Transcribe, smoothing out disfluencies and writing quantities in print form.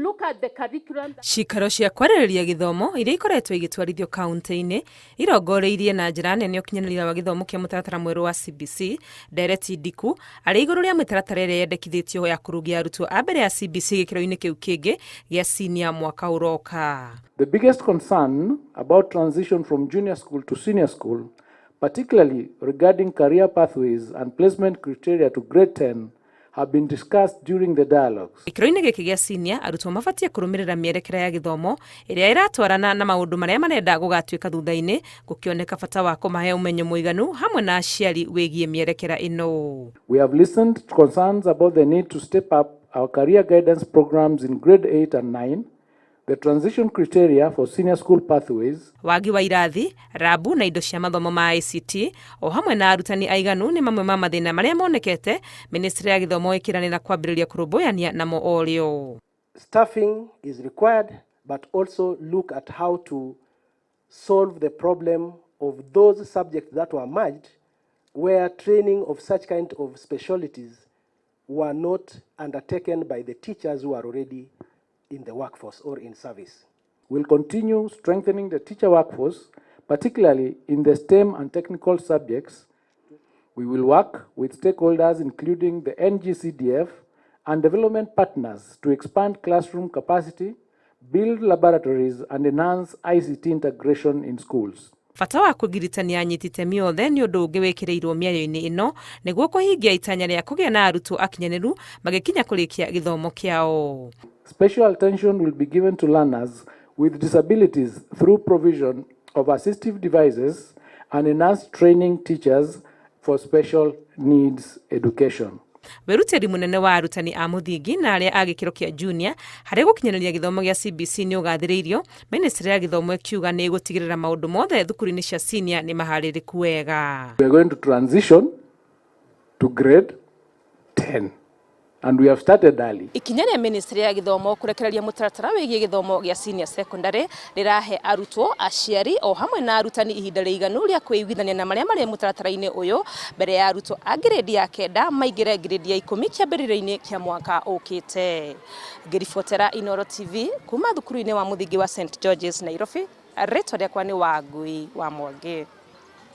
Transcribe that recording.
look at the curriculum... Cikaro cia kwarĩrĩria gĩthomo iria ikoretwo igĩtwarithio kaunti-inĩ irongoreirie na njĩra nene ũkinyanĩria wa gĩthomo kĩa mũtaratara mwerũ wa CBC. Ndereti Ndiku arĩ igũrũ rĩa mĩtaratara ĩrĩa yendekithĩtio ya kũrũgia arutwo a mbere ya CBC gĩkĩro-inĩ kĩu kĩngĩ gĩa senior mwaka ũroka. The biggest concern about transition from junior school to senior school, particularly regarding career pathways and placement criteria to grade 10, have been discussed during the dialogues. Gĩkĩro-inĩ gĩkĩ gĩa senior arutwo mabatie kũrũmĩrĩra mĩerekera ya gĩthomo ĩrĩa ĩratwarana na maũndũ marĩa marenda gũgatuĩka thutha-inĩ, gũkĩoneka bata wa kũmahe ũmenyo mũiganu hamwe na aciari wĩgiĩ mĩerekera ĩno. We have listened to concerns about the need to step up our career guidance programs in grade 8 and 9, the transition criteria for senior school pathways, wagi wa irathi, rabu na indo cia mathomo ma ICT, o hamwe na arutani aiganu nĩ mamwe ma mathĩna marĩa monekete Mĩnĩstrĩ ya gĩthomo ĩkĩranĩra kwambĩrĩria kũrũmbũyania namo orĩo. Staffing is required, but also look at how to solve the problem of those subjects that were merged, where training of such kind of specialties were not undertaken by the teachers who are already in the workforce or in service. We'll continue strengthening the teacher workforce, particularly in the STEM and technical subjects. We will work with stakeholders, including the NGCDF and development partners, to expand classroom capacity, build laboratories, and enhance ICT integration in schools. Bata wa kũgiritania anyiti itemi othe nĩ ũndũ ũngĩ wĩkĩrĩirwo mĩario-inĩ ĩno nĩguo kũhingia itanya rĩa kũgĩa na arutwo akinyanĩru magĩkinya kũrĩkia gĩthomo kĩao. Special attention will be given to learners with disabilities through provision of assistive devices and enhanced training teachers for special needs education. Wĩrutĩri mũnene wa arutani a mũthingi na arĩa a gĩkĩro kĩa junior harĩ gũkinyanĩria gĩthomo gĩa CBC nĩ ũgathĩrĩirio, Mĩnĩstrĩ ya gĩthomo ĩkiuga nĩ ĩgũtigĩrĩra maũndũ mothe thukuru-inĩ cia senior nĩ maharĩrĩku wega. We are going to transition to grade 10. And we have started early. Ikinya rĩa Mĩnĩstrĩ ya gĩthomo kũrekereria mũtaratara wĩgiĩ gĩthomo gĩa senior secondary rĩrahe arutwo, aciari o hamwe na arutani ihinda rĩiganu rĩa kwĩiguithania na marĩa marĩ mũtaratara-inĩ ũyũ mbere ya arutwo a grade ya 9 maingĩre grade ya 10 kĩambĩrĩria-inĩ kĩa mwaka ũkĩte. Ngĩribotera Inooro TV kuma thukuru-inĩ wa mũthingi wa St George's Nairobi, rĩtwa rĩakwa nĩ Wangui wa Mwangi.